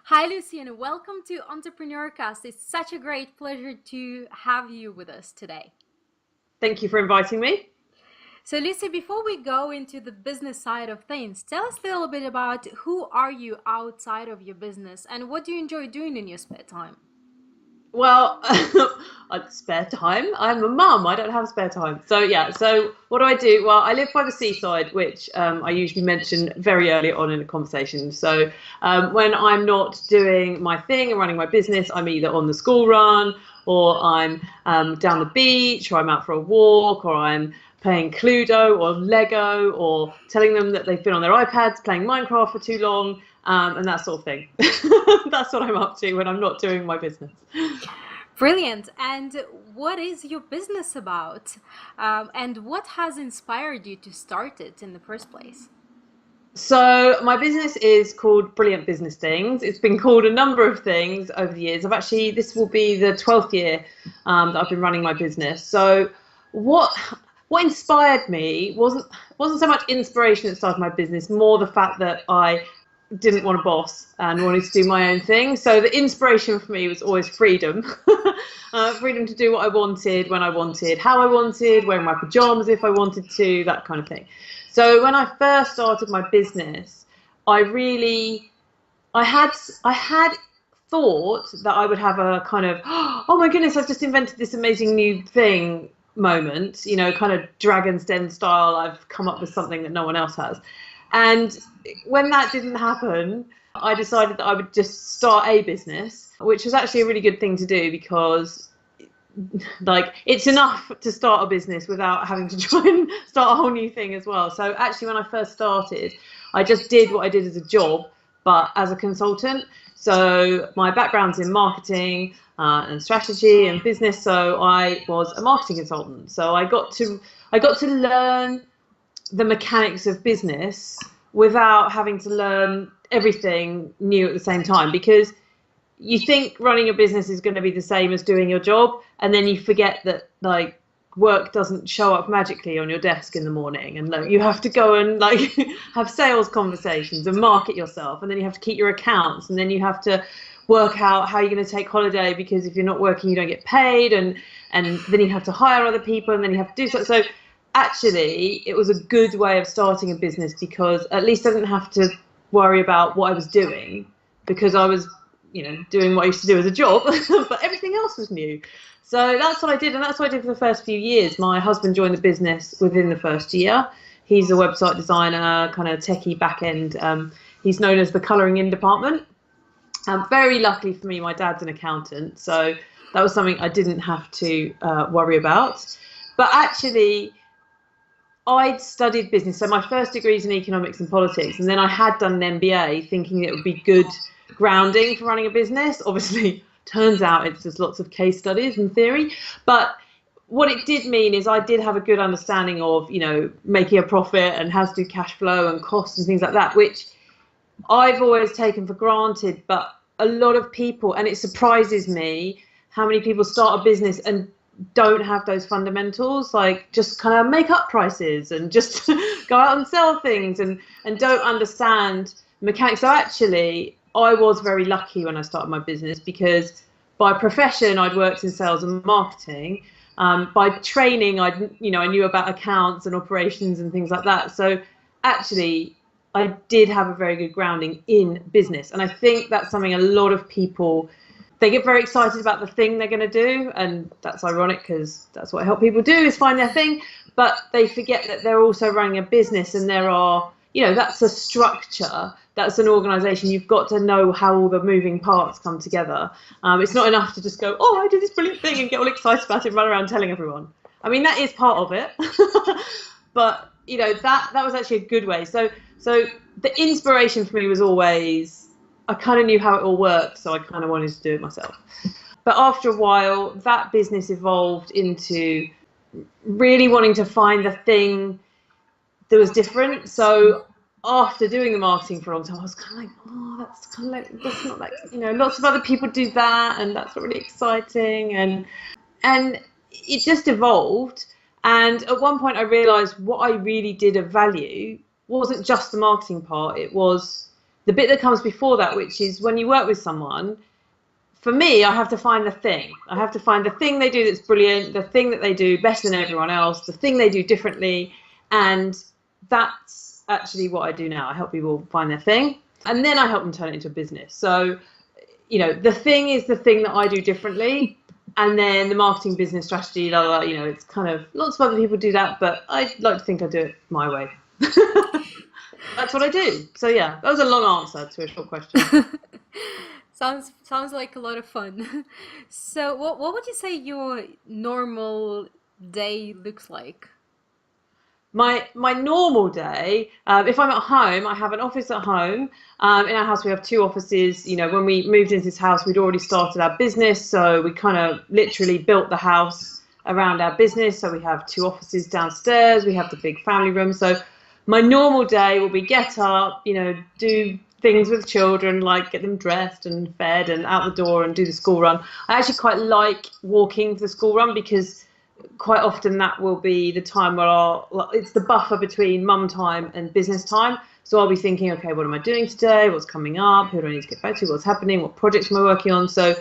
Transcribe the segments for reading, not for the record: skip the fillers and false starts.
Hi, Lucy, and welcome to EntrepreneurCast. It's such a great pleasure to have you with us today. Thank you for inviting me. So, Lucy, before we go into the business side of things, tell us a little bit about who are you outside of your business and what do you enjoy doing in your spare time? Well, spare time. I'm a mum. I don't have spare time. So what do I do? Well, I live by the seaside, which I usually mention very early on in a conversation. So when I'm not doing my thing and running my business, I'm either on the school run or I'm down the beach or I'm out for a walk or I'm playing Cluedo or Lego or telling them that they've been on their iPads playing Minecraft for too long. And that sort of thing. That's what I'm up to when I'm not doing my business. Brilliant. And what is your business about? And what has inspired you to start it in the first place? So my business is called Brilliant Business Things. It's been called a number of things over the years. This will be the 12th year that I've been running my business. So what inspired me wasn't so much inspiration that started my business, more the fact that I didn't want a boss and wanted to do my own thing. So the inspiration for me was always freedom. Freedom to do what I wanted, when I wanted, how I wanted, wearing my pajamas if I wanted to, that kind of thing. So when I first started my business, I had thought that I would have a kind of, oh my goodness, I've just invented this amazing new thing moment, kind of Dragon's Den style. I've come up with something that no one else has. And when that didn't happen, I decided that I would just start a business, which was actually a really good thing to do because it's enough to start a business without having to try and start a whole new thing as well. So actually when I first started, I just did what I did as a job, but as a consultant. So my background's in marketing and strategy and business. So I was a marketing consultant. So I got to learn the mechanics of business without having to learn everything new at the same time, because you think running a business is going to be the same as doing your job, and then you forget that work doesn't show up magically on your desk in the morning, and you have to go and have sales conversations and market yourself, and then you have to keep your accounts, and then you have to work out how you're going to take holiday, because if you're not working you don't get paid, and then you have to hire other people, and then you have to do so. Actually, it was a good way of starting a business because at least I didn't have to worry about what I was doing, because I was, doing what I used to do as a job, but everything else was new. So that's what I did, and that's what I did for the first few years. My husband joined the business within the first year. He's a website designer, kind of techie back end. He's known as the colouring in department. Very luckily for me, my dad's an accountant, so that was something I didn't have to worry about. But actually, I'd studied business, so my first degree is in economics and politics, and then I had done an MBA thinking it would be good grounding for running a business. Obviously, turns out it's just lots of case studies and theory, but what it did mean is I did have a good understanding of, making a profit and how to do cash flow and costs and things like that, which I've always taken for granted. But a lot of people, and it surprises me how many people start a business and don't have those fundamentals, just kind of make up prices and just go out and sell things and don't understand mechanics. So actually, I was very lucky when I started my business because by profession, I'd worked in sales and marketing. By training, I knew about accounts and operations and things like that. So actually, I did have a very good grounding in business. And I think that's something a lot of people, they get very excited about the thing they're going to do, and that's ironic because that's what I help people do, is find their thing, but they forget that they're also running a business, and there are, that's a structure, that's an organization. You've got to know how all the moving parts come together. It's not enough to just go, oh, I did this brilliant thing and get all excited about it and run around telling everyone. I mean, that is part of it, but that was actually a good way. So the inspiration for me was always, I kind of knew how it all worked, so I kind of wanted to do it myself. But after a while, that business evolved into really wanting to find the thing that was different. So after doing the marketing for a long time, I was kind of like, oh, that's not like, lots of other people do that, and that's not really exciting. And it just evolved. And at one point I realized what I really did of value wasn't just the marketing part, it was the bit that comes before that, which is when you work with someone, for me, I have to find the thing. I have to find the thing they do that's brilliant, the thing that they do better than everyone else, the thing they do differently. And that's actually what I do now. I help people find their thing, and then I help them turn it into a business. So, the thing is the thing that I do differently. And then the marketing, business strategy, it's kind of, lots of other people do that, but I like to think I do it my way. That's what I do. So yeah, that was a long answer to a short question. Sounds like a lot of fun. So what would you say your normal day looks like? My normal day, if I'm at home, I have an office at home. In our house, we have two offices. When we moved into this house, we'd already started our business, so we kind of literally built the house around our business. So we have two offices downstairs. We have the big family room. So my normal day will be get up, do things with children, like get them dressed and fed and out the door and do the school run. I actually quite like walking for the school run because quite often that will be the time where it's the buffer between mum time and business time. So I'll be thinking, okay, what am I doing today? What's coming up? Who do I need to get back to? What's happening? What projects am I working on? So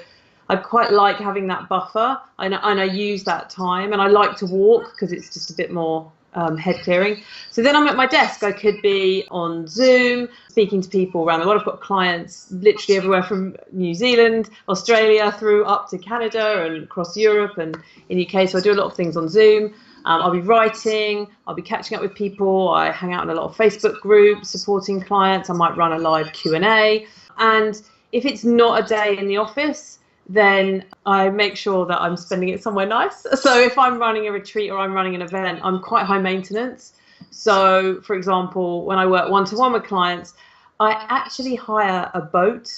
I quite like having that buffer, and I use that time, and I like to walk because it's just a bit more head clearing. So then I'm at my desk. I could be on Zoom speaking to people around the world. I've got clients literally everywhere from New Zealand, Australia, through up to Canada and across Europe and in the UK. So I do a lot of things on Zoom. I'll be writing, I'll be catching up with people. I hang out in a lot of Facebook groups supporting clients. I might run a live Q&A. And if it's not a day in the office, then I make sure that I'm spending it somewhere nice. So if I'm running a retreat or I'm running an event, I'm quite high maintenance. So, for example, when I work one-to-one with clients, I actually hire a boat.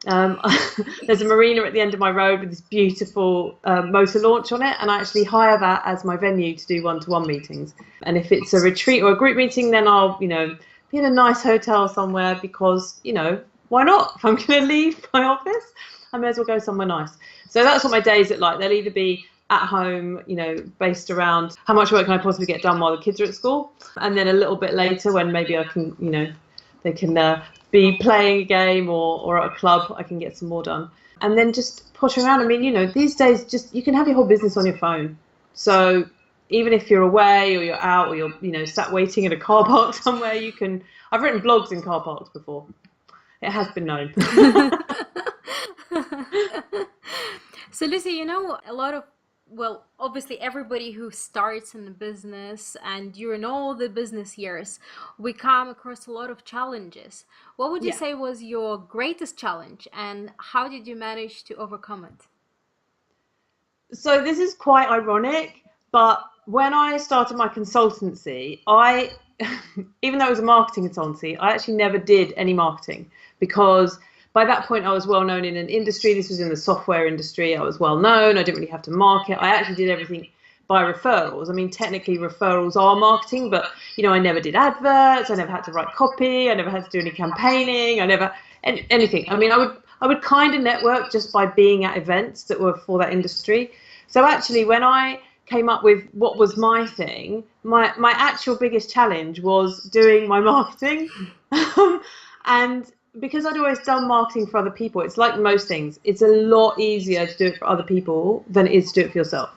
There's a marina at the end of my road with this beautiful motor launch on it, and I actually hire that as my venue to do one-to-one meetings. And if it's a retreat or a group meeting, then I'll, be in a nice hotel somewhere because, why not? If I'm going to leave my office, I may as well go somewhere nice. So that's what my days look like. They'll either be at home, based around how much work can I possibly get done while the kids are at school, and then a little bit later when maybe I can, they can be playing a game or at a club, I can get some more done. And then just pottering around. I mean, these days, just you can have your whole business on your phone. So even if you're away or you're out or you're, sat waiting in a car park somewhere, you can. I've written blogs in car parks before. It has been known. So Lucy, a lot of, well, obviously everybody who starts in the business and during all the business years, we come across a lot of challenges. What would you say was your greatest challenge, and how did you manage to overcome it? So this is quite ironic, but when I started my consultancy, even though it was a marketing consultancy, I actually never did any marketing because by that point I was well known in an industry. This was in the software industry. I was well known. I didn't really have to market. I actually did everything by referrals. I mean, technically referrals are marketing, but I never did adverts. I never had to write copy. I never had to do any campaigning. I never anything. I mean, I would kind of network just by being at events that were for that industry. So actually, when I came up with what was my thing, my actual biggest challenge was doing my marketing. And because I'd always done marketing for other people, it's like most things. It's a lot easier to do it for other people than it is to do it for yourself.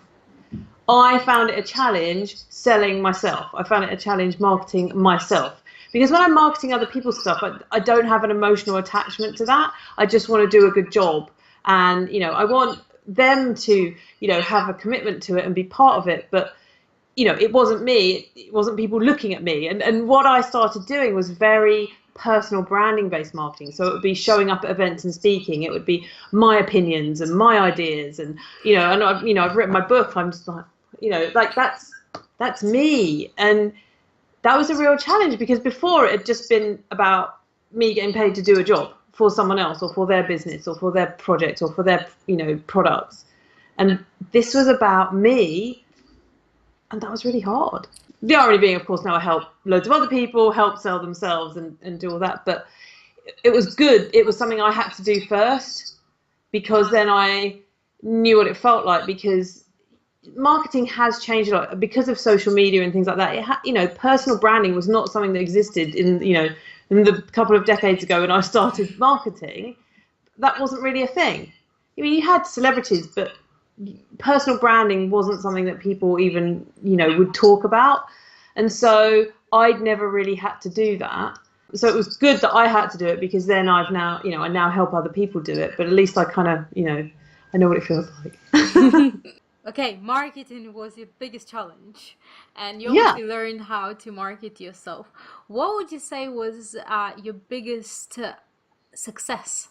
I found it a challenge selling myself. I found it a challenge marketing myself. Because when I'm marketing other people's stuff, I don't have an emotional attachment to that. I just want to do a good job. And, I want them to, have a commitment to it and be part of it. But, it wasn't me. It wasn't people looking at me. And what I started doing was very personal branding based marketing. So it would be showing up at events and speaking. It would be my opinions and my ideas. And, I've written my book. I'm just like, that's me. And that was a real challenge because before it had just been about me getting paid to do a job for someone else or for their business or for their project or for their, products. And this was about me. And that was really hard. The irony being, of course, now I help loads of other people help sell themselves and do all that. But it was good. It was something I had to do first because then I knew what it felt like, because marketing has changed a lot because of social media and things like that. Personal branding was not something that existed in, And the couple of decades ago when I started marketing, that wasn't really a thing. I mean, you had celebrities, but personal branding wasn't something that people even, would talk about. And so I'd never really had to do that. So it was good that I had to do it, because then I now help other people do it. But at least I kind of, I know what it feels like. Okay, marketing was your biggest challenge, and you Yeah. obviously learned how to market yourself. What would you say was your biggest success?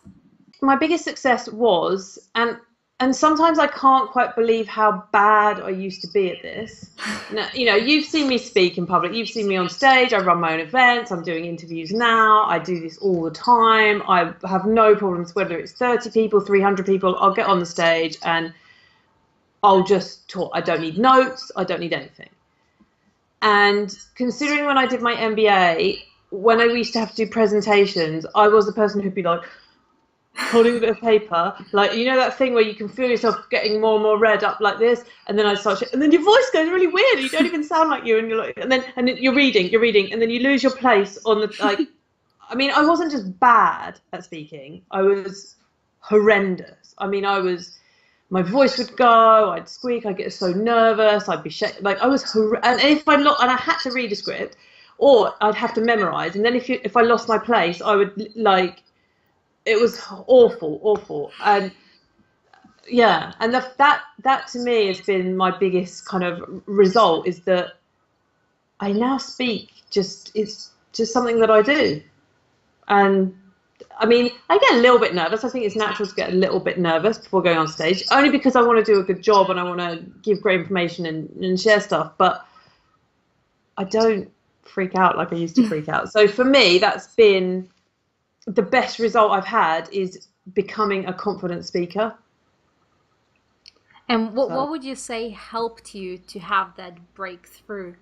My biggest success was, and sometimes I can't quite believe how bad I used to be at this. Now, you've seen me speak in public, you've seen me on stage, I run my own events, I'm doing interviews now, I do this all the time. I have no problems, whether it's 30 people, 300 people, I'll get on the stage and I'll just talk. I don't need notes, I don't need anything. And considering when I did my MBA, when I used to have to do presentations, I was the person who'd be like, holding a bit of paper, like, that thing where you can feel yourself getting more and more red up like this, and then I start, and then your voice goes really weird, and you don't even sound like you, and you're like, and then you're reading, and then you lose your place on the, like, I mean, I wasn't just bad at speaking, I was horrendous. I mean, my voice would go, I'd squeak, I'd get so nervous, I'd be shaking, like, I was and if and I had to read a script, or I'd have to memorize, and then if I lost my place, I would, like, it was awful. And yeah, and that to me has been my biggest kind of result, is that I now speak it's just something that I do. And I mean, I get a little bit nervous. I think it's natural to get a little bit nervous before going on stage, only because I want to do a good job and I want to give great information and share stuff, but I don't freak out like I used to freak out. So for me, that's been the best result I've had, is becoming a confident speaker. And what would you say helped you to have that breakthrough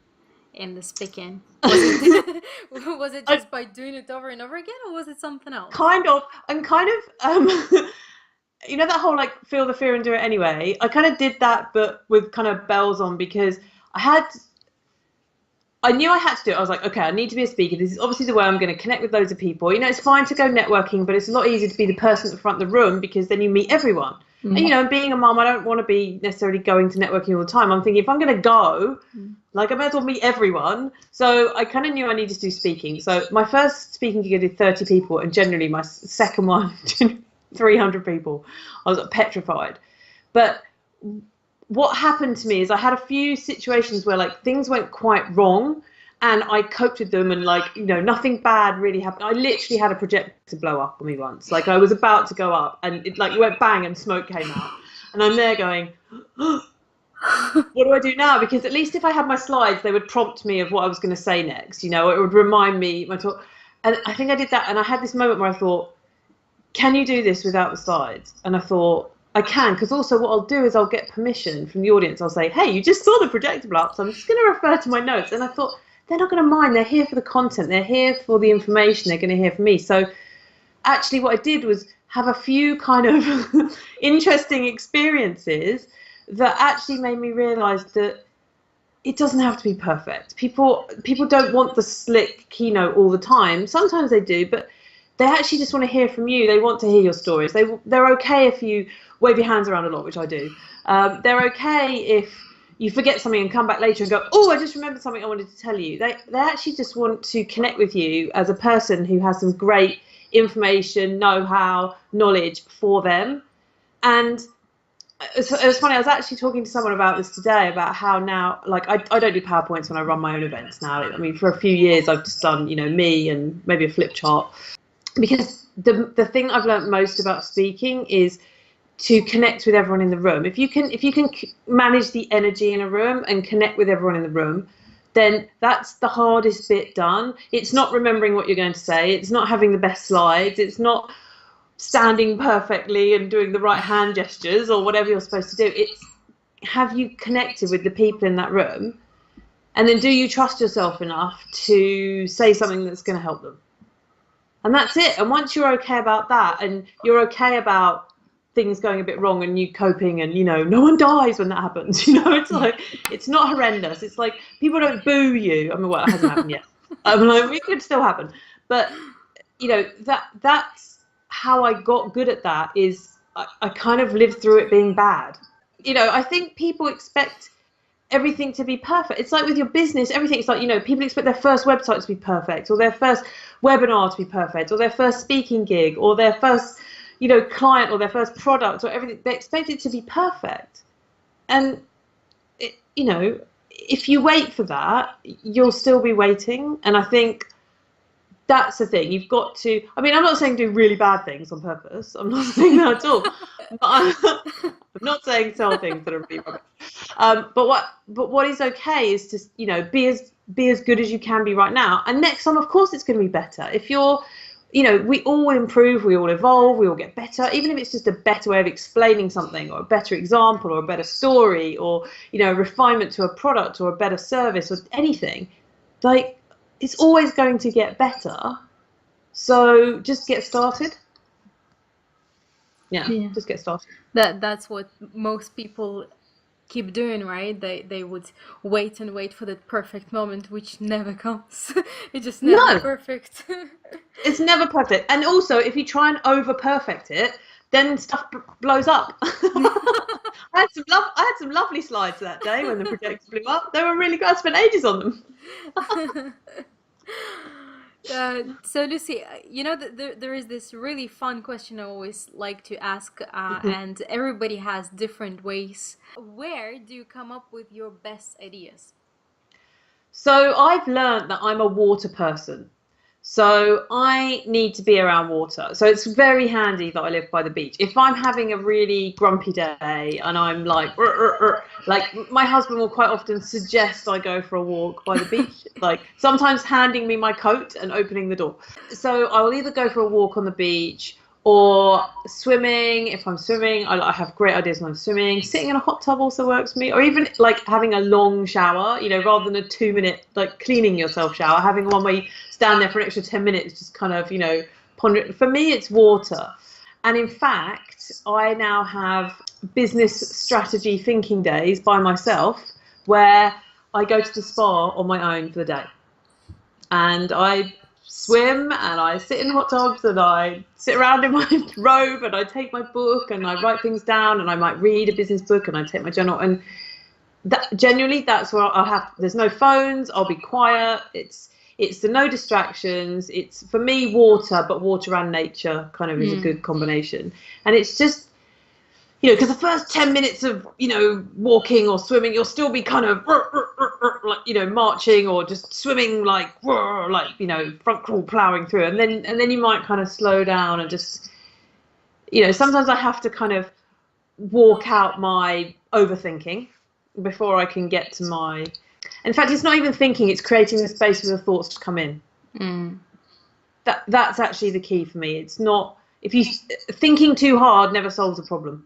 in the speaking? Was it just by doing it over and over again, or was it something else? Kind of, that whole, like, feel the fear and do it anyway. I kind of did that, but with kind of bells on, because I knew I had to do it. I was like, okay, I need to be a speaker. This is obviously the way I'm going to connect with loads of people. It's fine to go networking, but it's a lot easier to be the person at the front of the room, because then you meet everyone. Mm. And, being a mum, I don't want to be necessarily going to networking all the time. I'm thinking, if I'm going to go, like, I might as well meet everyone. So I kind of knew I needed to do speaking. So my first speaking gig, I did 30 people, and generally my second one, 300 people. I was petrified. But what happened to me is I had a few situations where, like, things went quite wrong, and I coped with them, and, like, nothing bad really happened. I literally had a projector blow up on me once. Like, I was about to go up, and it went bang, and smoke came out, and I'm there going, what do I do now? Because at least if I had my slides, they would prompt me of what I was going to say next. It would remind me my talk. And I think I did that, and I had this moment where I thought, can you do this without the slides? And I thought, I can, because also what I'll do is I'll get permission from the audience. I'll say, hey, you just saw the projector blow up, so I'm just going to refer to my notes. And I thought, they're not going to mind. They're here for the content. They're here for the information. They're going to hear from me. So actually what I did was have a few kind of interesting experiences that actually made me realise that it doesn't have to be perfect. People don't want the slick keynote all the time. Sometimes they do, but they actually just want to hear from you. They want to hear your stories. They're okay if you wave your hands around a lot, which I do. They're okay if you forget something and come back later and go, oh, I just remembered something I wanted to tell you. They actually just want to connect with you as a person who has some great information, know-how, knowledge for them. And it was funny, I was actually talking to someone about this today, about how now, like, I don't do PowerPoints when I run my own events now. I mean, for a few years I've just done, me and maybe a flip chart. Because the thing I've learned most about speaking is to connect with everyone in the room. If you can manage the energy in a room and connect with everyone in the room, then that's the hardest bit done. It's not remembering what you're going to say. It's not having the best slides. It's not standing perfectly and doing the right hand gestures or whatever you're supposed to do. It's, have you connected with the people in that room? And then do you trust yourself enough to say something that's going to help them? And that's it. And once you're okay about that, and you're okay about things going a bit wrong and you coping, and no one dies when that happens, it's like, it's not horrendous. It's like, people don't boo you. I mean, well, it hasn't happened yet. I'm like, it could still happen. But that's how I got good at that. Is I kind of lived through it being bad. I think people expect everything to be perfect. It's like with your business, everything. It's like, people expect their first website to be perfect, or their first webinar to be perfect, or their first speaking gig, or their first, client, or their first product, or everything. They expect it to be perfect. And, if you wait for that, you'll still be waiting. And I think that's the thing. You've got to, I'm not saying do really bad things on purpose. I'm not saying that at all. But I'm not saying sell things that are really rubbish. But what is okay is to, be as good as you can be right now. And next time, of course, it's going to be better. If you're, we all improve, we all evolve, we all get better, even if it's just a better way of explaining something, or a better example, or a better story, or, a refinement to a product, or a better service, or anything. Like, it's always going to get better. So just get started. Yeah. Just get started. That's what most people keep doing, right? They would wait and wait for that perfect moment, which never comes. It's just never perfect. It's never perfect. And also, if you try and over perfect it, then stuff blows up. I had some lovely slides that day when the projector blew up. They were really good. I spent ages on them. So Lucy, there is this really fun question I always like to ask, and everybody has different ways. Where do you come up with your best ideas? So I've learned that I'm a water person. So I need to be around water. So it's very handy that I live by the beach. If I'm having a really grumpy day and I'm like my husband will quite often suggest I go for a walk by the beach, like sometimes handing me my coat and opening the door. So I will either go for a walk on the beach or swimming. If I'm swimming, I have great ideas when I'm swimming. Sitting in a hot tub also works for me. Or even like having a long shower, rather than a 2-minute like cleaning yourself shower, having one where you stand there for an extra 10 minutes, just kind of, ponder. For me, it's water. And in fact, I now have business strategy thinking days by myself where I go to the spa on my own for the day. And I swim and I sit in hot tubs and I sit around in my robe and I take my book and I write things down and I might read a business book and I take my journal, and generally that's where I'll have, there's no phones, I'll be quiet, it's the no distractions. It's for me water, but water and nature kind of is a good combination. And it's just, because the first 10 minutes of, walking or swimming, you'll still be kind of like, marching or just swimming like, front crawl plowing through. And then you might kind of slow down and just, sometimes I have to kind of walk out my overthinking before I can get to my, in fact, it's not even thinking, it's creating the space for the thoughts to come in. That's actually the key for me. It's not, if you thinking too hard never solves a problem.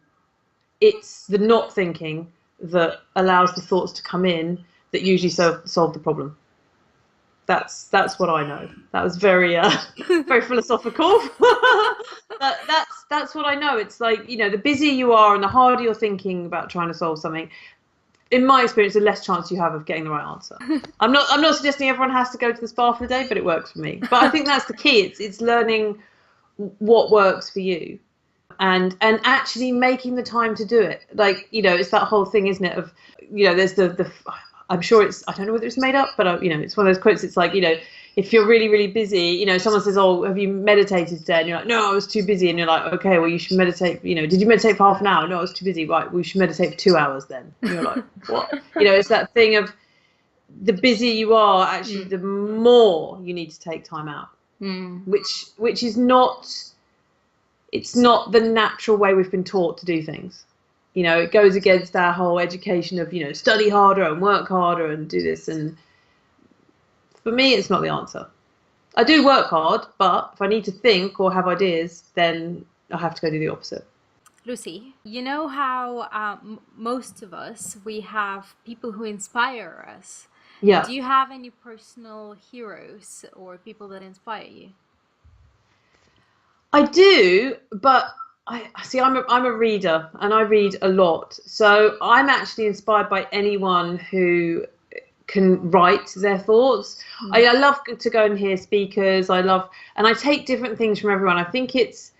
It's the not thinking that allows the thoughts to come in that usually solve the problem. That's what I know. That was very very philosophical. But that's what I know. It's like, the busier you are and the harder you're thinking about trying to solve something, in my experience, the less chance you have of getting the right answer. I'm not suggesting everyone has to go to the spa for the day, but it works for me. But I think that's the key. It's learning what works for you. And actually making the time to do it. Like, it's that whole thing, isn't it, of, there's the I'm sure it's, I don't know whether it's made up, but it's one of those quotes. It's like, if you're really, really busy, someone says, oh, have you meditated today? And you're like, no, I was too busy. And you're like, okay, well, you should meditate. Did you meditate for half an hour? No, I was too busy. Right, we should meditate for 2 hours then. And you're like, what? It's that thing of the busier you are, actually, the more you need to take time out, which is not, it's not the natural way we've been taught to do things. It goes against our whole education of, study harder and work harder and do this. And for me, it's not the answer. I do work hard, but if I need to think or have ideas, then I have to go do the opposite. Lucy, you know how most of us, we have people who inspire us. Yeah. Do you have any personal heroes or people that inspire you? I do, but I'm a reader and I read a lot. So I'm actually inspired by anyone who can write their thoughts. I love to go and hear speakers. And I take different things from everyone. I think it's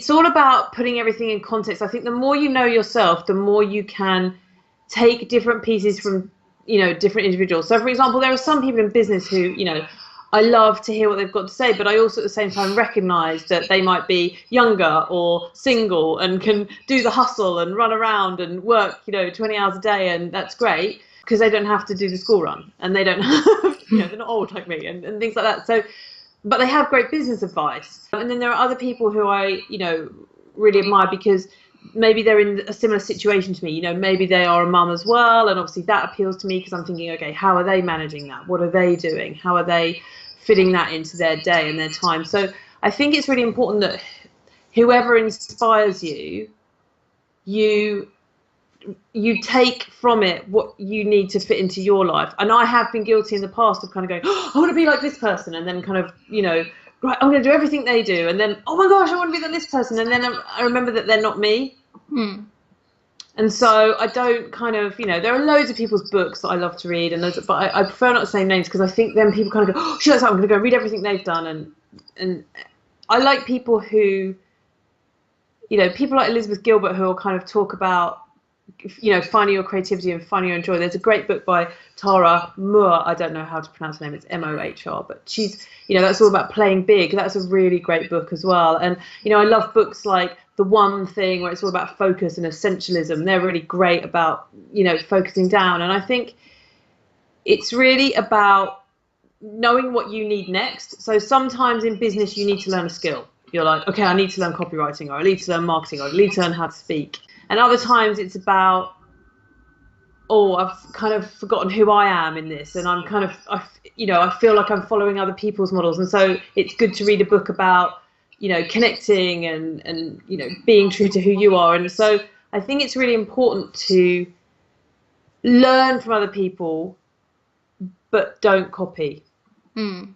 all about putting everything in context. I think the more you know yourself, the more you can take different pieces from, different individuals. So for example, there are some people in business who, I love to hear what they've got to say, but I also at the same time recognize that they might be younger or single and can do the hustle and run around and work, 20 hours a day, and that's great because they don't have to do the school run and they don't have, they're not old like me and things like that. So, but they have great business advice. And then there are other people who I, really admire because maybe they're in a similar situation to me. Maybe they are a mum as well, and obviously that appeals to me because I'm thinking, okay, how are they managing that? What are they doing? How are they fitting that into their day and their time? So I think it's really important that whoever inspires you, you take from it what you need to fit into your life. And I have been guilty in the past of kind of going, oh, I want to be like this person, and then kind of, right, I'm going to do everything they do, and then, oh my gosh, I want to be like this person, and then I remember that they're not me. And so I don't kind of, there are loads of people's books that I love to read, but I prefer not to say names because I think then people kind of go, oh, shit, I'm going to go read everything they've done. And I like people who, people like Elizabeth Gilbert who will kind of talk about, finding your creativity and finding your joy. There's a great book by Tara Mohr. I don't know how to pronounce her name. It's Mohr, but she's, that's all about playing big. That's a really great book as well. And, I love books like The One Thing, where it's all about focus and essentialism. They're really great about, focusing down. And I think it's really about knowing what you need next. So sometimes in business, you need to learn a skill. You're like, okay, I need to learn copywriting, or I need to learn marketing, or I need to learn how to speak. And other times it's about, oh, I've kind of forgotten who I am in this, and I'm kind of, I feel like I'm following other people's models. And so it's good to read a book about, connecting and being true to who you are. And so I think it's really important to learn from other people, but don't copy,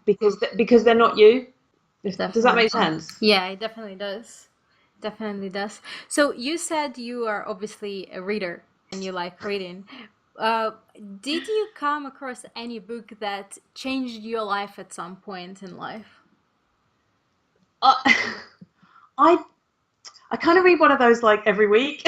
because they're not you. Does that make sense? Yeah, it definitely does. Definitely does. So you said you are obviously a reader and you like reading. Did you come across any book that changed your life at some point in life? I kind of read one of those like every week.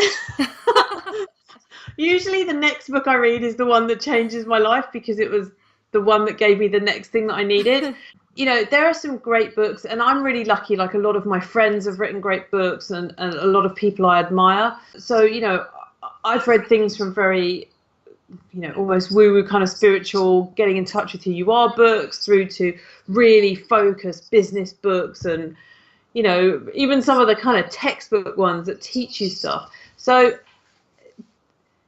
Usually the next book I read is the one that changes my life because it was the one that gave me the next thing that I needed. There are some great books, and I'm really lucky. Like, a lot of my friends have written great books, and a lot of people I admire. So, I've read things from very, almost woo-woo kind of spiritual, getting in touch with who you are books, through to really focused business books, and, even some of the kind of textbook ones that teach you stuff. So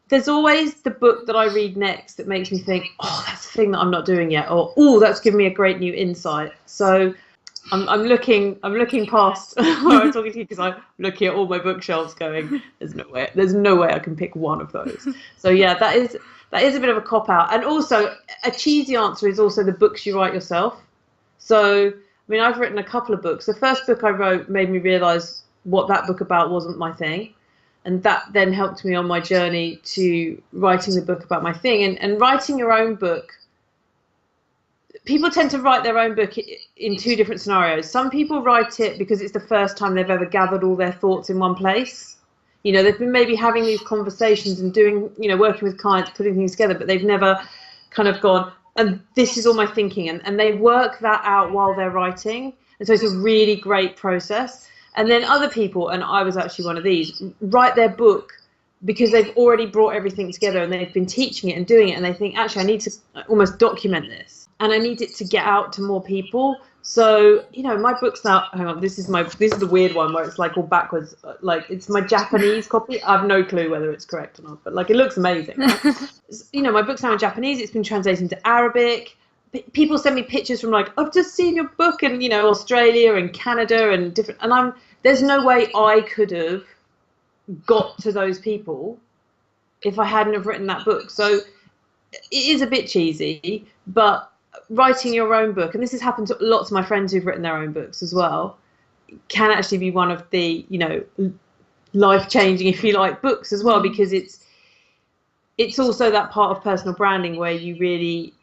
there's always the book that I read next that makes me think, oh, that's the thing that I'm not doing yet, or oh, that's given me a great new insight. So I'm looking past where I'm talking to you, because I'm looking at all my bookshelves going, there's no way I can pick one of those. So yeah, that is a bit of a cop out. And also a cheesy answer is also the books you write yourself. So I mean, I've written a couple of books. The first book I wrote made me realize what that book about wasn't my thing. And that then helped me on my journey to writing the book about my thing. And writing your own book, people tend to write their own book in two different scenarios. Some people write it because it's the first time they've ever gathered all their thoughts in one place. They've been maybe having these conversations and doing, working with clients, putting things together, but they've never kind of gone, and this is all my thinking. And they work that out while they're writing. And so it's a really great process. And then other people, and I was actually one of these, write their book because they've already brought everything together and they've been teaching it and doing it, and they think, actually, I need to almost document this, and I need it to get out to more people. So, my book's now, hang on, this is the weird one where it's like all backwards, like it's my Japanese copy. I have no clue whether it's correct or not, but like it looks amazing. Right? My book's now in Japanese. It's been translated into Arabic. People send me pictures from like, I've just seen your book in, Australia and Canada and different, and there's no way I could have got to those people if I hadn't have written that book. So it is a bit cheesy, but writing your own book, and this has happened to lots of my friends who've written their own books as well, can actually be one of the, life-changing, if you like, books as well, because it's also that part of personal branding where you really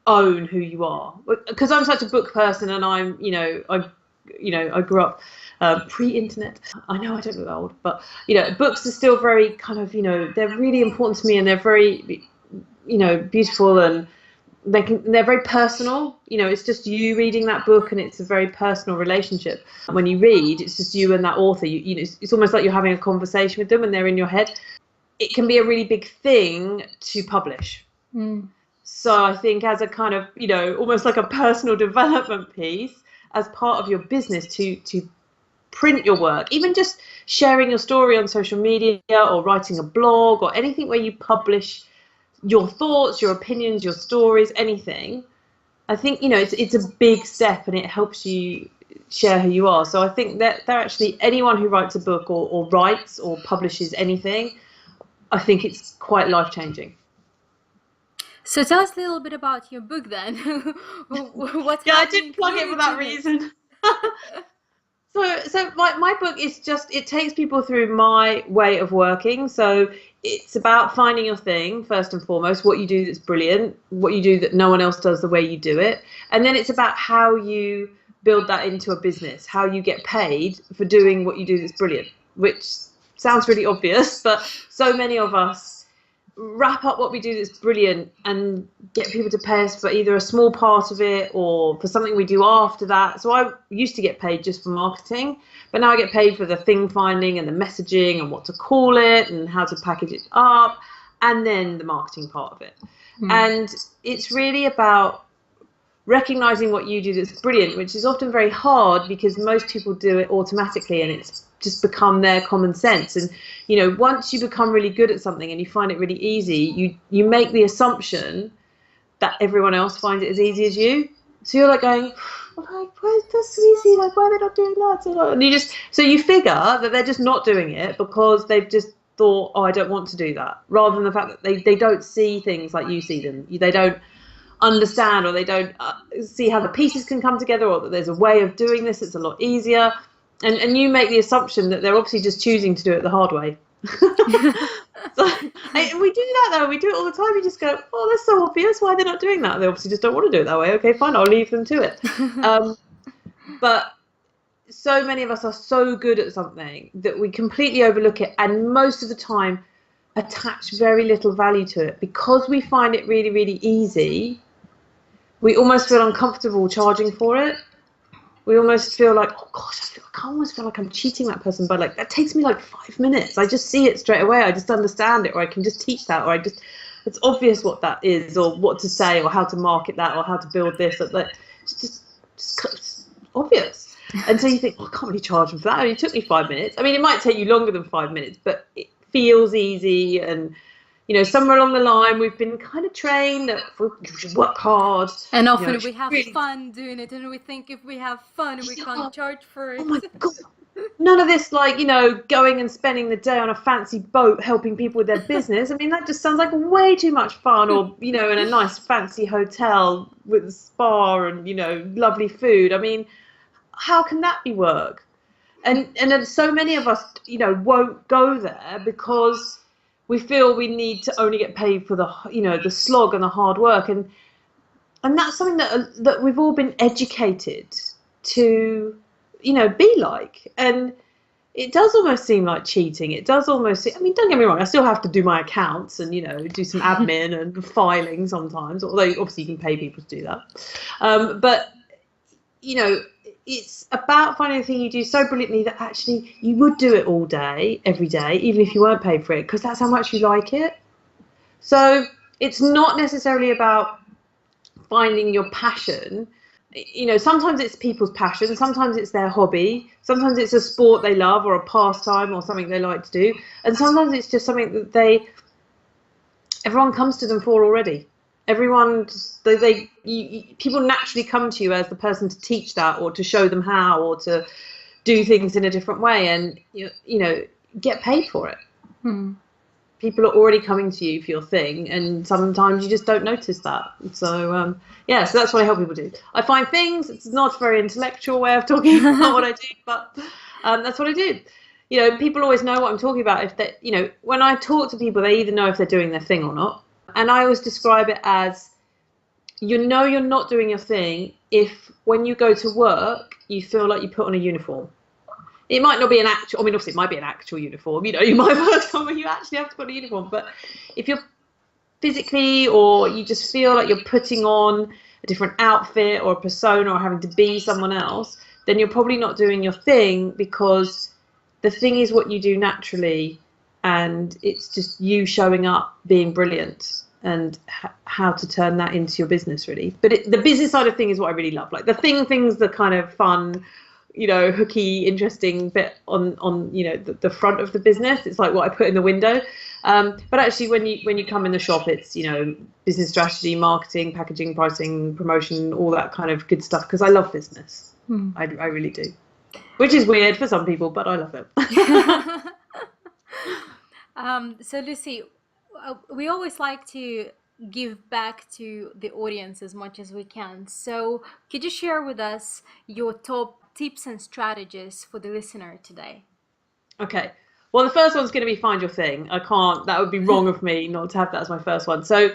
own who you are. Because I'm such a book person, and I'm, I grew up pre-internet. I know I don't look old, but books are still very kind of, they're really important to me, and they're very, beautiful, and they're very personal. It's just you reading that book, and it's a very personal relationship. When you read, it's just you and that author. It's almost like you're having a conversation with them, and they're in your head. It can be a really big thing to publish. So I think as a kind of, almost like a personal development piece, as part of your business, to print your work, even just sharing your story on social media, or writing a blog, or anything where you publish your thoughts, your opinions, your stories, anything, I think, it's a big step, and it helps you share who you are. So I think that they're actually, anyone who writes a book or writes or publishes anything, I think it's quite life-changing. So tell us a little bit about your book then. What's Yeah, I happening did plug it for that reason. So my book is just, it takes people through my way of working. So it's about finding your thing, first and foremost, what you do that's brilliant, what you do that no one else does the way you do it. And then it's about how you build that into a business, how you get paid for doing what you do that's brilliant, which sounds really obvious, but so many of us wrap up what we do that's brilliant and get people to pay us for either a small part of it or for something we do after that. So I used to get paid just for marketing, but now I get paid for the thing finding and the messaging and what to call it and how to package it up, and then the marketing part of it. And it's really about recognizing what you do that's brilliant, which is often very hard because most people do it automatically, and it's just become their common sense. And once you become really good at something and you find it really easy, you make the assumption that everyone else finds it as easy as you. So you're like going, why is this so easy? Like, why are they not doing that? And so you figure that they're just not doing it because they've just thought, oh, I don't want to do that, rather than the fact that they don't see things like you see them. They don't understand, or they don't see how the pieces can come together, or that there's a way of doing this that's a lot easier, and you make the assumption that they're obviously just choosing to do it the hard way. So, and we do that though, we do it all the time. You just go, oh, that's so obvious, why are they not doing that? They obviously just don't want to do it that way. Okay, fine, I'll leave them to it. But so many of us are so good at something that we completely overlook it, and most of the time attach very little value to it because we find it really, really easy. We almost feel uncomfortable charging for it. We almost feel like, oh gosh, I almost feel like I'm cheating that person by that takes me 5 minutes. I just see it straight away. I just understand it, or I can just teach that, or it's obvious what that is, or what to say, or how to market that, or how to build this. It's just obvious. And so you think, oh, I can't really charge them for that. I mean, it took me 5 minutes. I mean, it might take you longer than 5 minutes, but it feels easy. And somewhere along the line, we've been kind of trained that we should work hard. And often we have fun doing it, and we think if we have fun, we can't charge for it. Oh my God. None of this, going and spending the day on a fancy boat helping people with their business. I mean, that just sounds like way too much fun. Or, in a nice fancy hotel with a spa and, lovely food. I mean, how can that be work? And then so many of us, won't go there because we feel we need to only get paid for the slog and the hard work, and that's something that we've all been educated to, be like. And it does almost seem like cheating. It does almost. I mean, don't get me wrong. I still have to do my accounts and do some admin and filing sometimes. Although obviously you can pay people to do that, but it's about finding the thing you do so brilliantly that actually you would do it all day, every day, even if you weren't paid for it, because that's how much you like it. So it's not necessarily about finding your passion. Sometimes it's people's passion, sometimes it's their hobby, sometimes it's a sport they love or a pastime or something they like to do, and sometimes it's just something that everyone comes to them for already. Everyone, people naturally come to you as the person to teach that, or to show them how, or to do things in a different way, and get paid for it. People are already coming to you for your thing, and sometimes you just don't notice that. So so that's what I help people do. I find things. It's not a very intellectual way of talking about what I do, but that's what I do. People always know what I'm talking about. If they, when I talk to people, they either know if they're doing their thing or not. And I always describe it as you know you're not doing your thing if when you go to work, you feel like you put on a uniform. It might not be an actual, I mean, obviously it might be an actual uniform, you know, you might work somewhere you actually have to put on a uniform, but if you're physically, or you just feel like you're putting on a different outfit or a persona or having to be someone else, then you're probably not doing your thing, because the thing is what you do naturally, and it's just you showing up, being brilliant, and how to turn that into your business, really. But the business side of thing is what I really love. Like the things, the kind of fun, you know, hooky, interesting bit on you know, the front of the business. It's like what I put in the window. But actually, when you come in the shop, it's, you know, business strategy, marketing, packaging, pricing, promotion, all that kind of good stuff. Because I love business, I really do. Which is weird for some people, but I love it. So Lucy, we always like to give back to the audience as much as we can. So could you share with us your top tips and strategies for the listener today? Okay. Well, the first one's going to be find your thing. I can't, that would be wrong of me not to have that as my first one. So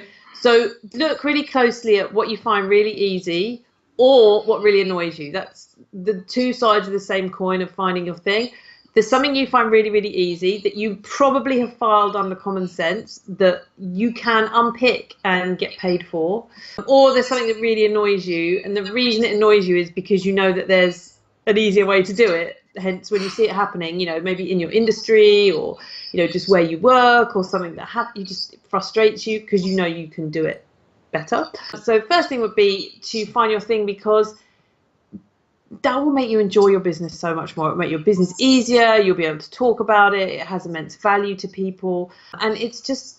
look really closely at what you find really easy or what really annoys you. That's the two sides of the same coin of finding your thing. There's something you find really, really easy that you probably have filed under common sense that you can unpick and get paid for. Or there's something that really annoys you, and the reason it annoys you is because you know that there's an easier way to do it. Hence, when you see it happening, you know, maybe in your industry, or, you know, just where you work, or something that you just, it frustrates you because you know you can do it better. So first thing would be to find your thing, because that will make you enjoy your business so much more. It'll make your business easier. You'll be able to talk about it. It has immense value to people, and it just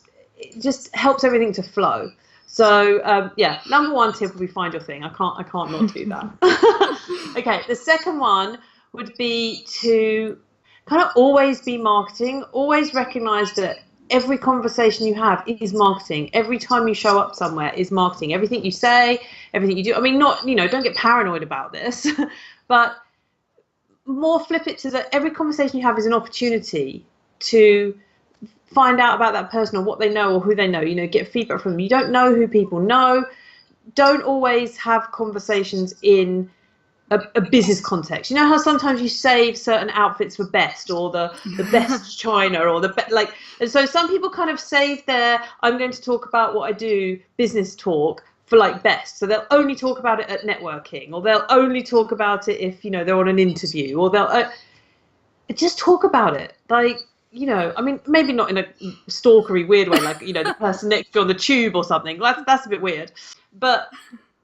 helps everything to flow. So yeah, number one tip would be find your thing. I can't not do that. Okay, the second one would be to kind of always be marketing. Always recognize that every conversation you have is marketing. Every time you show up somewhere is marketing. Everything you say, everything you do. I mean, not, you know, don't get paranoid about this, but more flip it to that every conversation you have is an opportunity to find out about that person, or what they know, or who they know, you know, get feedback from them. You don't know who people know. Don't always have conversations in a business context. You know how sometimes you save certain outfits for best, or the best china, or like, and so some people kind of save their, I'm going to talk about what I do, business talk, for like best. So they'll only talk about it at networking, or they'll only talk about it if, you know, they're on an interview, or they'll just talk about it. Like, you know, I mean, maybe not in a stalkery weird way, like, you know, the person next to you on the tube or something. That's a bit weird. But,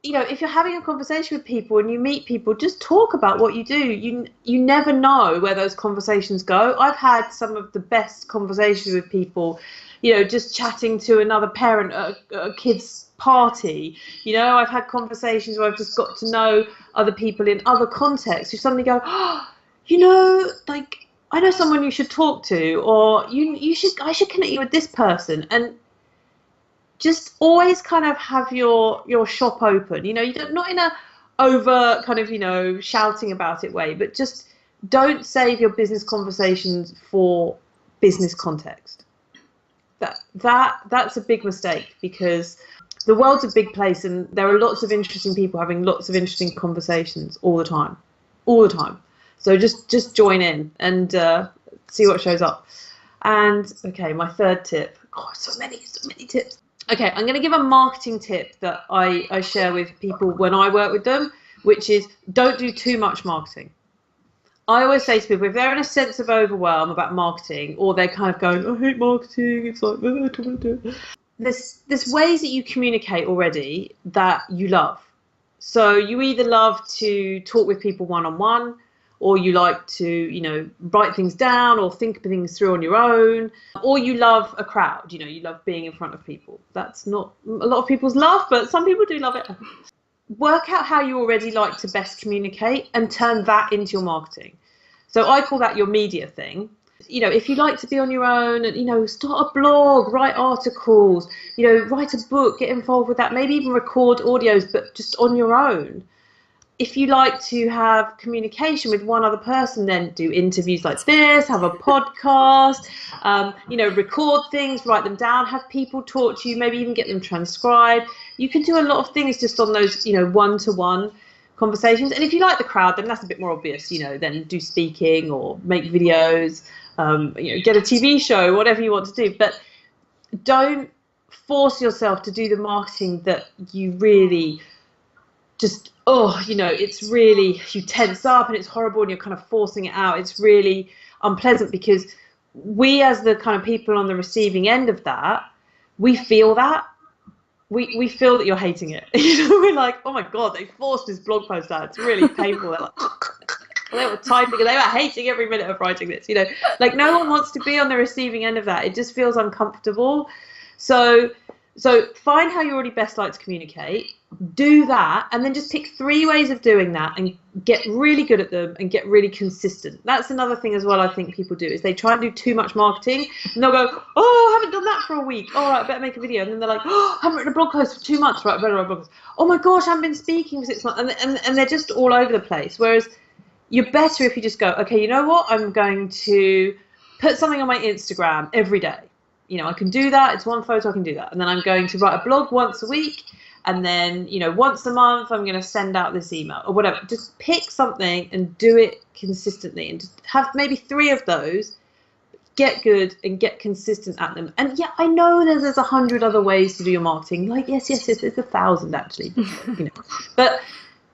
you know, if you're having a conversation with people and you meet people, just talk about what you do. You never know where those conversations go. I've had some of the best conversations with people, you know, just chatting to another parent at a kid's party. You know, I've had conversations where I've just got to know other people in other contexts who suddenly go, oh, you know, like, I know someone you should talk to, or I should connect you with this person. And just always kind of have your shop open, you know, you don't, not in a over kind of, you know, shouting about it way, but just don't save your business conversations for business context. That's a big mistake, because the world's a big place, and there are lots of interesting people having lots of interesting conversations all the time. So just join in and see what shows up. And okay, my third tip. Oh, so many tips. Okay, I'm going to give a marketing tip that I share with people when I work with them, which is don't do too much marketing. I always say to people, if they're in a sense of overwhelm about marketing, or they're kind of going, I hate marketing, it's like, there's ways that you communicate already that you love. So you either love to talk with people one-on-one, or you like to, you know, write things down or think things through on your own, or you love a crowd, you know, you love being in front of people. That's not a lot of people's love, but some people do love it. Work out how you already like to best communicate and turn that into your marketing. So I call that your media thing. You know, if you like to be on your own, and, you know, start a blog, write articles, you know, write a book, get involved with that, maybe even record audios, but just on your own. if you like to have communication with one other person, then do interviews like this, have a podcast, record things, write them down, have people talk to you, maybe even get them transcribed. You can do a lot of things just on those, one-to-one conversations. And if you like the crowd, then that's a bit more obvious, then do speaking or make videos, get a TV show, whatever you want to do. But don't force yourself to do the marketing that you really just, it's really, you tense up and it's horrible and you're kind of forcing it out. It's really unpleasant, because we, as the kind of people on the receiving end of that, we feel that. We feel that you're hating it. We're like, oh my God, they forced this blog post out. It's really painful. They're like, they were typing and they were hating every minute of writing this. Like no one wants to be on the receiving end of that. It just feels uncomfortable. So find how you already best like to communicate, do that, and then just pick 3 ways of doing that and get really good at them and get really consistent. That's another thing as well I think people do, is they try and do too much marketing and they'll go, oh, I haven't done that for a week. All right, I better make a video. And then they're like, oh, I haven't written a blog post for 2 months. Right, I better write a blog post. Oh my gosh, I haven't been speaking for 6 months. And they're just all over the place. Whereas you're better if you just go, okay, you know what? I'm going to put something on my Instagram every day. I can do that. It's one photo, I can do that. And then I'm going to write a blog once a week. And then, once a month, I'm going to send out this email or whatever. Just pick something and do it consistently, and just have maybe 3 of those. Get good and get consistent at them. And yeah, I know there's 100 other ways to do your marketing. Like, yes, there's 1,000 actually. But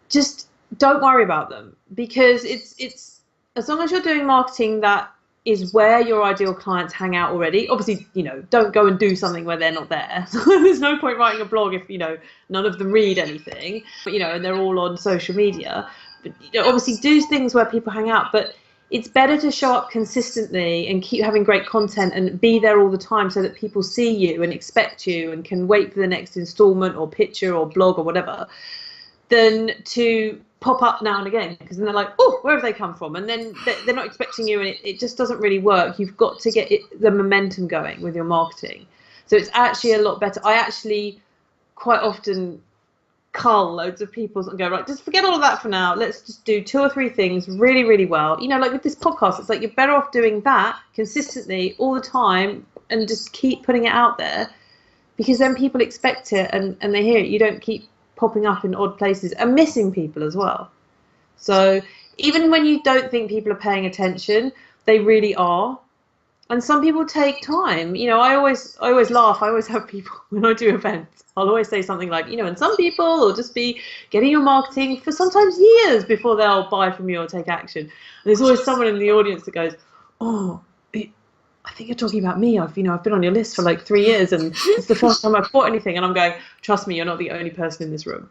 just don't worry about them, because it's as long as you're doing marketing that is where your ideal clients hang out already. Obviously, don't go and do something where they're not there. So there's no point writing a blog if, none of them read anything, but, and they're all on social media. But, obviously do things where people hang out, but it's better to show up consistently and keep having great content and be there all the time so that people see you and expect you and can wait for the next installment or picture or blog or whatever, than to pop up now and again, because then they're like, oh, where have they come from? And then they're not expecting you, and it just doesn't really work. You've got to get the momentum going with your marketing. So it's actually a lot better. I actually quite often cull loads of people and go, right, just forget all of that for now. Let's just do 2 or 3 things really, really well. Like with this podcast, it's like you're better off doing that consistently all the time and just keep putting it out there, because then people expect it and they hear it. You don't keep popping up in odd places and missing people as well. So even when you don't think people are paying attention, they really are. And some people take time. I always laugh. I always have people when I do events, I'll always say something like, and some people will just be getting your marketing for sometimes years before they'll buy from you or take action. And there's always someone in the audience that goes, oh, I think you're talking about me. I've been on your list for like 3 years and it's the first time I've bought anything. And I'm going, trust me, you're not the only person in this room.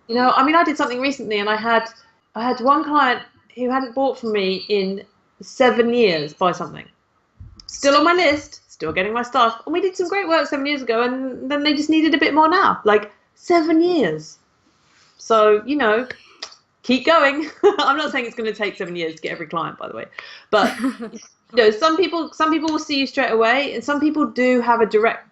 I did something recently, and I had one client who hadn't bought from me in 7 years buy something. Still on my list, still getting my stuff. And we did some great work 7 years ago, and then they just needed a bit more now. Like 7 years. So, keep going. I'm not saying it's going to take 7 years to get every client, by the way. But some people will see you straight away, and some people do have a direct.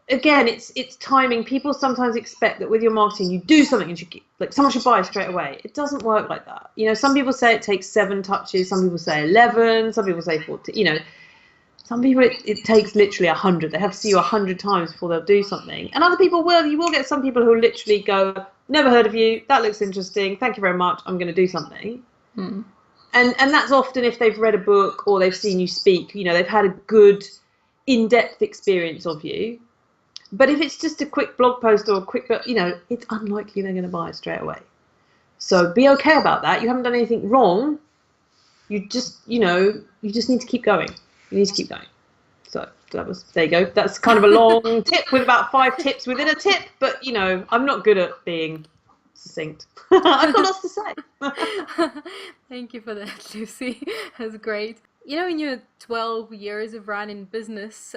Again, it's timing. People sometimes expect that with your marketing, you do something and someone should buy straight away. It doesn't work like that. Some people say it takes 7 touches. Some people say 11. Some people say 14. Some people it takes literally 100. They have to see you 100 times before they'll do something. And other people will. You will get some people who literally go, never heard of you. That looks interesting. Thank you very much. I'm going to do something. And that's often if they've read a book or they've seen you speak. They've had a good in-depth experience of you. But if it's just a quick blog post or a quick, it's unlikely they're going to buy it straight away. So be okay about that. You haven't done anything wrong. You just need to keep going. You need to keep going. So there you go. That's kind of a long tip with about 5 tips within a tip. But, I'm not good at being succinct. I've got lots to say. Thank you for that, Lucy. That's great. In your 12 years of running business,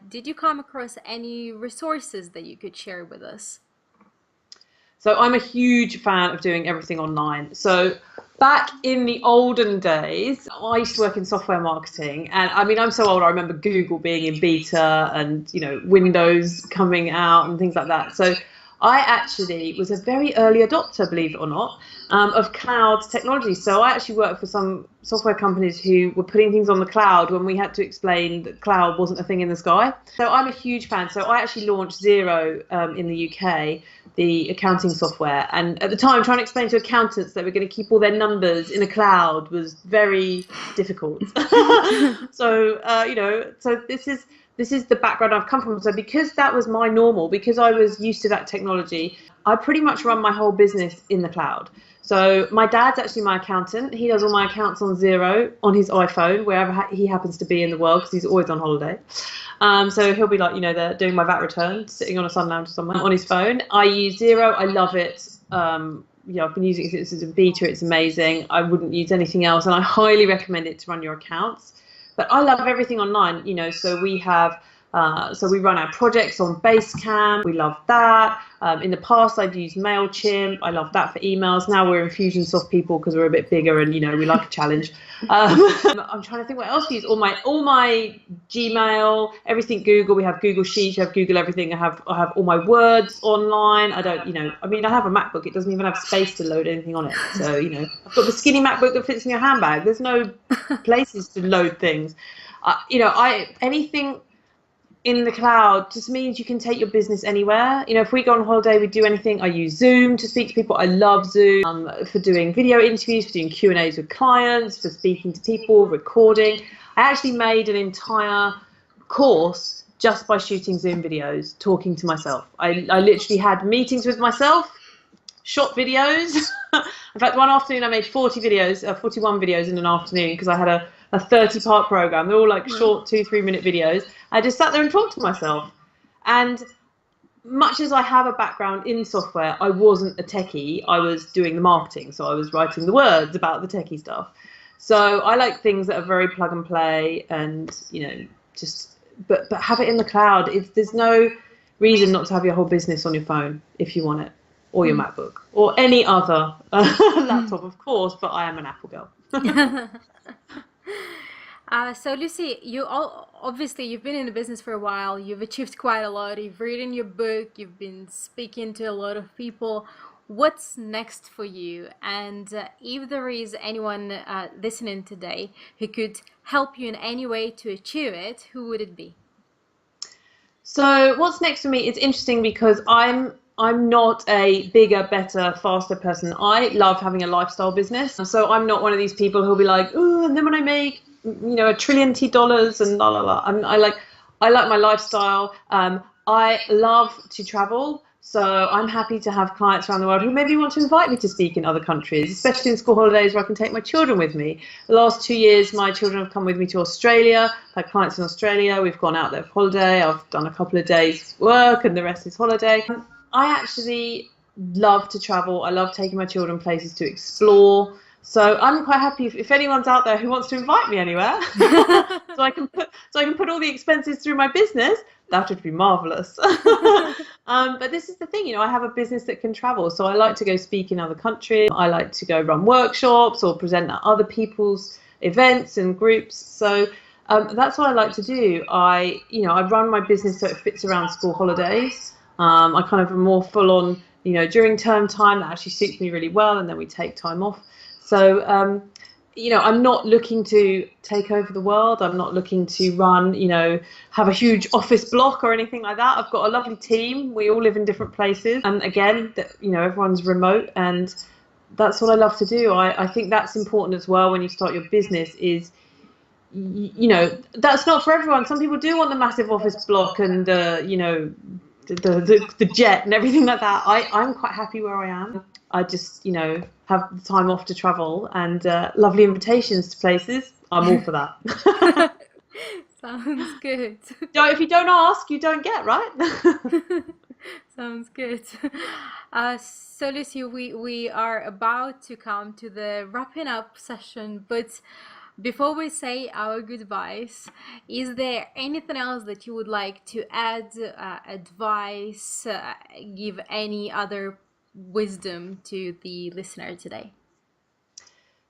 did you come across any resources that you could share with us? So I'm a huge fan of doing everything online. So back in the olden days, I used to work in software marketing. And I'm so old, I remember Google being in beta and, Windows coming out and things like that. So I actually was a very early adopter, believe it or not, of cloud technology. So I actually worked for some software companies who were putting things on the cloud when we had to explain that cloud wasn't a thing in the sky. So I'm a huge fan. So I actually launched Xero in the UK, the accounting software. And at the time, trying to explain to accountants that we're going to keep all their numbers in a cloud was very difficult. So, so this is the background I've come from. So because that was my normal, because I was used to that technology, I pretty much run my whole business in the cloud. So my dad's actually my accountant. He does all my accounts on Xero on his iPhone, wherever he happens to be in the world, because he's always on holiday. So he'll be like, they're doing my VAT return, sitting on a sun lounge somewhere on his phone. I use Xero. I love it. I've been using it since it's a beta. It's amazing. I wouldn't use anything else, and I highly recommend it to run your accounts. But I love everything online, so we have, so we run our projects on Basecamp. We love that. In the past, I've used MailChimp. I love that for emails. Now we're Infusionsoft people because we're a bit bigger and, we like a challenge. I'm trying to think what else to use. All my Gmail, everything Google. We have Google Sheets. You have Google everything. I have all my Words online. I don't, I have a MacBook. It doesn't even have space to load anything on it. So, I've got the skinny MacBook that fits in your handbag. There's no places to load things. Anything in the cloud just means you can take your business anywhere. If we go on holiday, we do anything. I use Zoom to speak to people. I love Zoom for doing video interviews, for doing Q&As with clients, for speaking to people, recording. I actually made an entire course just by shooting Zoom videos, talking to myself. I literally had meetings with myself, shot videos. In fact, one afternoon I made 41 videos in an afternoon because I had a 30-part program. They're all like short 2-3 minute videos. I just sat there and talked to myself. And much as I have a background in software, I wasn't a techie. I was doing the marketing. So I was writing the words about the techie stuff. So I like things that are very plug and play and, but have it in the cloud. There's no reason not to have your whole business on your phone if you want it, or your MacBook, or any other laptop, of course, but I am an Apple girl. So Lucy, obviously you've been in the business for a while. You've achieved quite a lot. You've written your book. You've been speaking to a lot of people. What's next for you? And if there is anyone listening today who could help you in any way to achieve it, who would it be? So what's next for me? It's interesting because I'm not a bigger, better, faster person. I love having a lifestyle business. So I'm not one of these people who'll be like, oh, and then when I make, $1 trillion and la la la. I like my lifestyle. I love to travel. So I'm happy to have clients around the world who maybe want to invite me to speak in other countries, especially in school holidays where I can take my children with me. The last 2 years, my children have come with me to Australia. I've had clients in Australia. We've gone out there for holiday. I've done a couple of days work and the rest is holiday. I actually love to travel. I love taking my children places to explore. So I'm quite happy if anyone's out there who wants to invite me anywhere, so I can put all the expenses through my business. That would be marvelous. But this is the thing, I have a business that can travel. So I like to go speak in other countries. I like to go run workshops or present at other people's events and groups. So that's what I like to do. I run my business so it fits around school holidays. I kind of am more full on, during term time. That actually suits me really well. And then we take time off. So, I'm not looking to take over the world. I'm not looking to run, have a huge office block or anything like that. I've got a lovely team. We all live in different places. And again, everyone's remote. And that's what I love to do. I think that's important as well when you start your business is, that's not for everyone. Some people do want the massive office block and, the jet and everything like that. I'm quite happy where I am. I just, have the time off to travel and lovely invitations to places. I'm all for that. Sounds good. If you don't ask, you don't get, right? Sounds good. So Lucy, we are about to come to the wrapping up session, but before we say our goodbyes, is there anything else that you would like to add, advice, give any other wisdom to the listener today?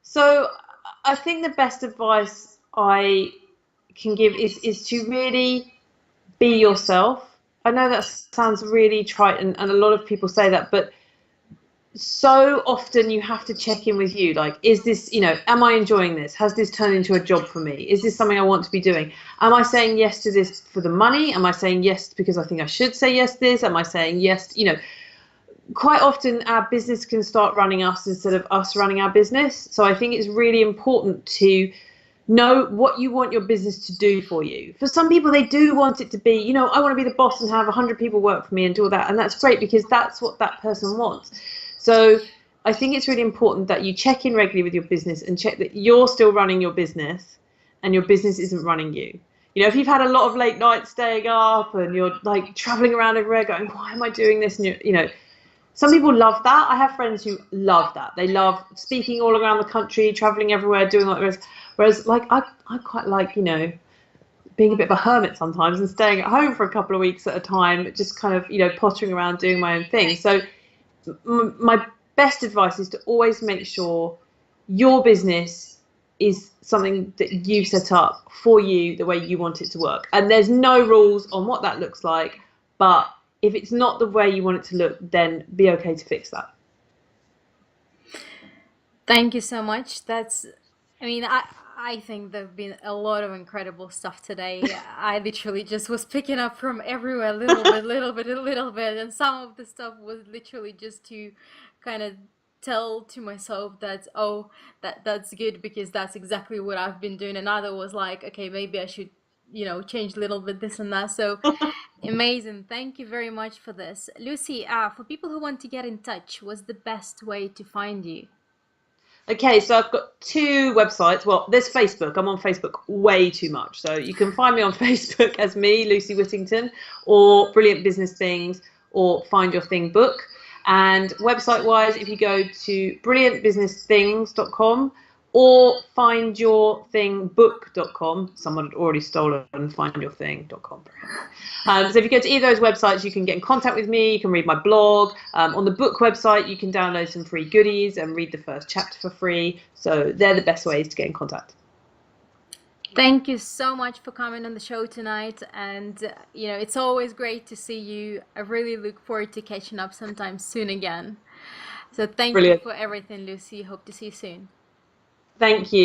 So I think the best advice I can give is to really be yourself I know that sounds really trite, and a lot of people say that, but so often you have to check in with you, like, is this, am I enjoying this? Has this turned into a job for me? Is this something I want to be doing? Am I saying yes to this for the money? Am I saying yes because I think I should say yes to this? Am I saying yes? Quite often our business can start running us instead of us running our business. So I think it's really important to know what you want your business to do for you. For some people, they do want it to be, I want to be the boss and have 100 people work for me and do all that. And that's great because that's what that person wants. So I think it's really important that you check in regularly with your business and check that you're still running your business and your business isn't running you. If you've had a lot of late nights staying up and you're like traveling around everywhere going, why am I doing this? And some people love that. I have friends who love that. They love speaking all around the country, traveling everywhere, doing like this. Whereas, like, I quite like, being a bit of a hermit sometimes and staying at home for a couple of weeks at a time, just kind of, pottering around doing my own thing. So my best advice is to always make sure your business is something that you set up for you the way you want it to work. And there's no rules on what that looks like, but if it's not the way you want it to look, then be okay to fix that. Thank you so much. I think there've been a lot of incredible stuff today. I literally just was picking up from everywhere, a little bit, a little bit, and some of the stuff was literally just to kind of tell to myself that, oh, that's good because that's exactly what I've been doing. And other was like, okay, maybe I should, change a little bit this and that. So amazing. Thank you very much for this. Lucy, for people who want to get in touch, what's the best way to find you? Okay, so I've got two websites. Well, there's Facebook. I'm on Facebook way too much. So you can find me on Facebook as me, Lucy Whittington, or Brilliant Business Things, or Find Your Thing Book. And website-wise, if you go to brilliantbusinessthings.com or findyourthingbook.com, someone had already stolen findyourthing.com. So if you go to either of those websites, you can get in contact with me. You can read my blog. On the book website, you can download some free goodies and read the first chapter for free. So they're the best ways to get in contact. Thank you so much for coming on the show tonight. And, it's always great to see you. I really look forward to catching up sometime soon again. So thank you Brilliant. for everything, Lucy. Hope to see you soon. Thank you.